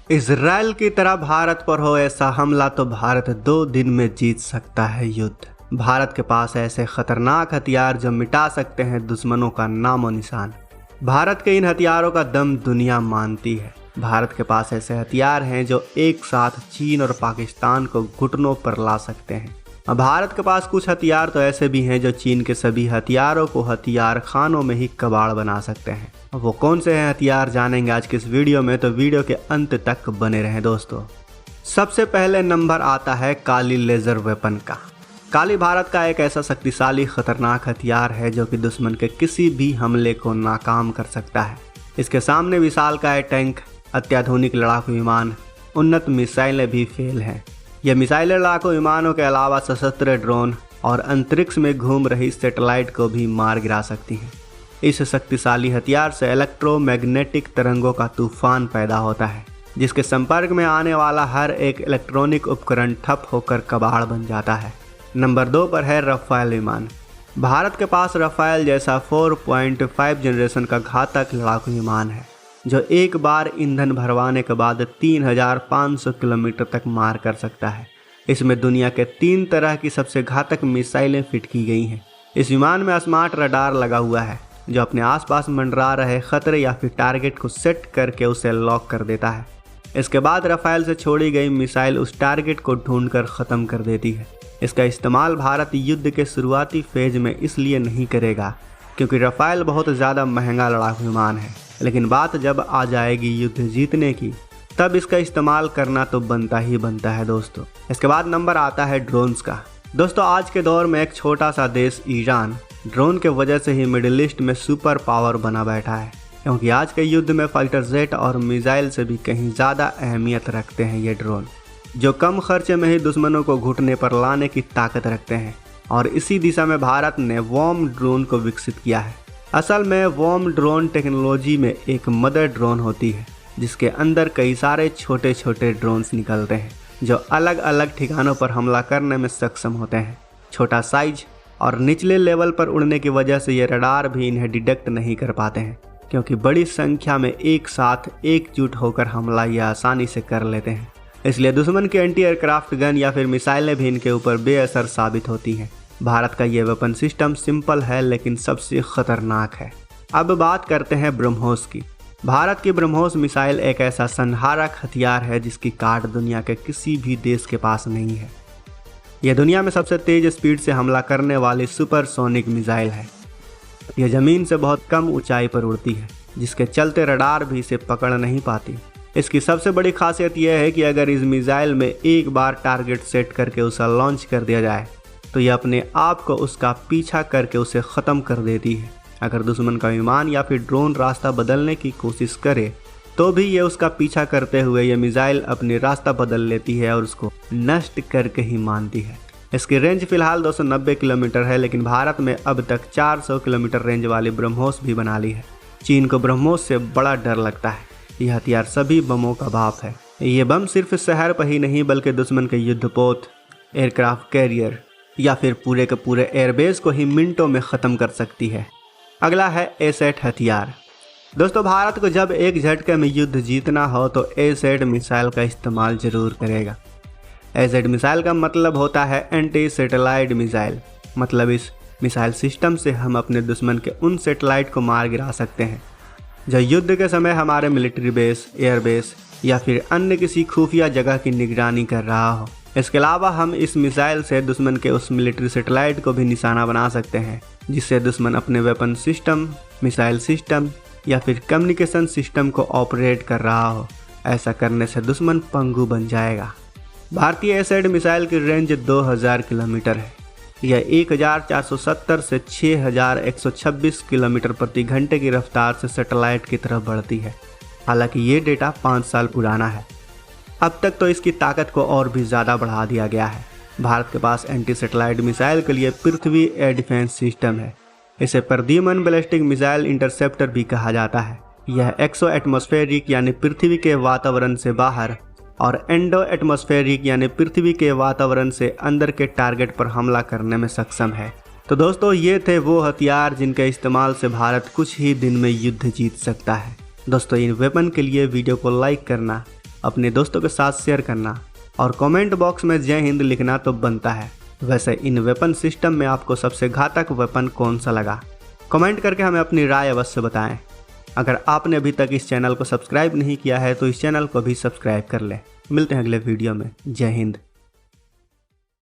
Israel की तरह भारत पर हो ऐसा हमला तो भारत 2 दिन में जीत सकता है युद्ध। भारत के पास ऐसे खतरनाक हथियार जो मिटा सकते हैं दुश्मनों का नामो निशान। भारत के इन हथियारों का दम दुनिया मानती है। भारत के पास ऐसे हथियार हैं जो एक साथ चीन और पाकिस्तान को घुटनों पर ला सकते हैं। भारत के पास कुछ हथियार तो ऐसे भी हैं जो चीन के सभी हथियारों को हथियार खानों में ही कबाड़ बना सकते हैं। वो कौन से हैं हथियार जानेंगे आज के इस वीडियो में, तो वीडियो के अंत तक बने रहें दोस्तों। सबसे पहले नंबर आता है काली लेजर वेपन का। काली भारत का एक ऐसा शक्तिशाली खतरनाक हथियार है जो कि दुश्मन के किसी भी हमले को नाकाम कर सकता है। इसके सामने विशालकाय टैंक, अत्याधुनिक लड़ाकू विमान, उन्नत मिसाइलें भी फेल हैं। यह मिसाइलें लड़ाकू विमानों के अलावा सशस्त्र ड्रोन और अंतरिक्ष में घूम रही सैटेलाइट को भी मार गिरा सकती हैं। इस शक्तिशाली हथियार से इलेक्ट्रोमैग्नेटिक तरंगों का तूफान पैदा होता है, जिसके संपर्क में आने वाला हर एक इलेक्ट्रॉनिक उपकरण ठप होकर कबाड़ बन जाता है। नंबर 2 पर है रफाल विमान। भारत के पास रफाल जैसा 4.5 जनरेशन का घातक लड़ाकू विमान है जो एक बार ईंधन भरवाने के बाद 3500 किलोमीटर तक मार कर सकता है। इसमें दुनिया के 3 तरह की सबसे घातक मिसाइलें फिट की गई हैं। इस विमान में स्मार्ट रडार लगा हुआ है जो अपने आसपास मंडरा रहे खतरे या फिर टारगेट को सेट करके उसे लॉक कर देता है। इसके बाद रफाल से छोड़ी गई मिसाइल उस टारगेट को ढूंढकर ख़त्म कर देती है। इसका इस्तेमाल भारत युद्ध के शुरुआती फेज में इसलिए नहीं करेगा क्योंकि रफाल बहुत ज़्यादा महंगा लड़ाकू विमान है, लेकिन बात जब आ जाएगी युद्ध जीतने की तब इसका इस्तेमाल करना तो बनता ही बनता है दोस्तों। इसके बाद नंबर आता है ड्रोन्स का। दोस्तों, आज के दौर में एक छोटा सा देश ईरान ड्रोन के वजह से ही मिडिल ईस्ट में सुपर पावर बना बैठा है, क्योंकि आज के युद्ध में फाइटर जेट और मिसाइल से भी कहीं ज़्यादा अहमियत रखते हैं ये ड्रोन, जो कम खर्चे में ही दुश्मनों को घुटने पर लाने की ताकत रखते हैं। और इसी दिशा में भारत ने वॉर्म ड्रोन को विकसित किया है। असल में वॉर्म ड्रोन टेक्नोलॉजी में एक मदर ड्रोन होती है जिसके अंदर कई सारे छोटे छोटे ड्रोन्स निकलते हैं जो अलग अलग ठिकानों पर हमला करने में सक्षम होते हैं। छोटा साइज और निचले लेवल पर उड़ने की वजह से ये रडार भी इन्हें डिटेक्ट नहीं कर पाते हैं, क्योंकि बड़ी संख्या में एक साथ एकजुट होकर हमला ये आसानी से कर लेते हैं। इसलिए दुश्मन के एंटी एयरक्राफ्ट गन या फिर मिसाइलें भी इनके ऊपर बेअसर साबित होती हैं। भारत का ये वेपन सिस्टम सिंपल है लेकिन सबसे खतरनाक है। अब बात करते हैं ब्रह्मोस की। भारत की ब्रह्मोस मिसाइल एक ऐसा संहारक हथियार है जिसकी काट दुनिया के किसी भी देश के पास नहीं है। यह दुनिया में सबसे तेज स्पीड से हमला करने वाली सुपरसोनिक मिसाइल है। यह ज़मीन से बहुत कम ऊंचाई पर उड़ती है, जिसके चलते रडार भी इसे पकड़ नहीं पाती। इसकी सबसे बड़ी खासियत यह है कि अगर इस मिसाइल में एक बार टारगेट सेट करके उसे लॉन्च कर दिया जाए तो यह अपने आप को उसका पीछा करके उसे ख़त्म कर देती है। अगर दुश्मन का विमान या फिर ड्रोन रास्ता बदलने की कोशिश करे तो भी ये उसका पीछा करते हुए ये मिसाइल अपनी रास्ता बदल लेती है और उसको नष्ट करके ही मानती है। इसकी रेंज फिलहाल 290 किलोमीटर है, लेकिन भारत में अब तक 400 किलोमीटर रेंज वाली ब्रह्मोस भी बना ली है। चीन को ब्रह्मोस से बड़ा डर लगता है। यह हथियार सभी बमों का बाप है। ये बम सिर्फ शहर पर ही नहीं बल्कि दुश्मन के युद्धपोत, एयरक्राफ्ट कैरियर या फिर पूरे के पूरे एयरबेस को ही मिनटों में ख़त्म कर सकती है। अगला है ए-सेट हथियार। दोस्तों, भारत को जब एक झटके में युद्ध जीतना हो तो ए-सेट मिसाइल का इस्तेमाल जरूर करेगा। ए-सेट मिसाइल का मतलब होता है एंटी सैटेलाइट मिसाइल। मतलब इस मिसाइल सिस्टम से हम अपने दुश्मन के उन सैटेलाइट को मार गिरा सकते हैं जो युद्ध के समय हमारे मिलिट्री बेस, एयरबेस या फिर अन्य किसी खुफिया जगह की निगरानी कर रहा हो। इसके अलावा हम इस मिसाइल से दुश्मन के उस मिलिट्री सैटेलाइट को भी निशाना बना सकते हैं, जिससे दुश्मन अपने वेपन सिस्टम, मिसाइल सिस्टम या फिर कम्युनिकेशन सिस्टम को ऑपरेट कर रहा हो। ऐसा करने से दुश्मन पंगु बन जाएगा। भारतीय ए-सेट मिसाइल की रेंज 2000 किलोमीटर है। यह 1470 से 6126 किलोमीटर प्रति घंटे की रफ्तार से सैटेलाइट की तरफ बढ़ती है। हालांकि ये डेटा 5 साल पुराना है। अब तक तो इसकी ताकत को और भी ज़्यादा बढ़ा दिया गया है। भारत के पास एंटी सैटेलाइट मिसाइल के लिए पृथ्वी एयर डिफेंस सिस्टम है। इसे प्रद्युमन बैलिस्टिक मिसाइल इंटरसेप्टर भी कहा जाता है। यह एक्सो एटमॉस्फेरिक यानी पृथ्वी के वातावरण से बाहर और एंडो एटमॉस्फेरिक यानी पृथ्वी के वातावरण से अंदर के टारगेट पर हमला करने में सक्षम है। तो दोस्तों, ये थे वो हथियार जिनके इस्तेमाल से भारत कुछ ही दिन में युद्ध जीत सकता है। दोस्तों, इन वेपन के लिए वीडियो को लाइक करना, अपने दोस्तों के साथ शेयर करना और कमेंट बॉक्स में जय हिंद लिखना तो बनता है। वैसे इन वेपन सिस्टम में आपको सबसे घातक वेपन कौन सा लगा, कमेंट करके हमें अपनी राय अवश्य बताएं। अगर आपने अभी तक इस चैनल को सब्सक्राइब नहीं किया है तो इस चैनल को भी सब्सक्राइब कर लें। मिलते हैं अगले वीडियो में। जय हिंद।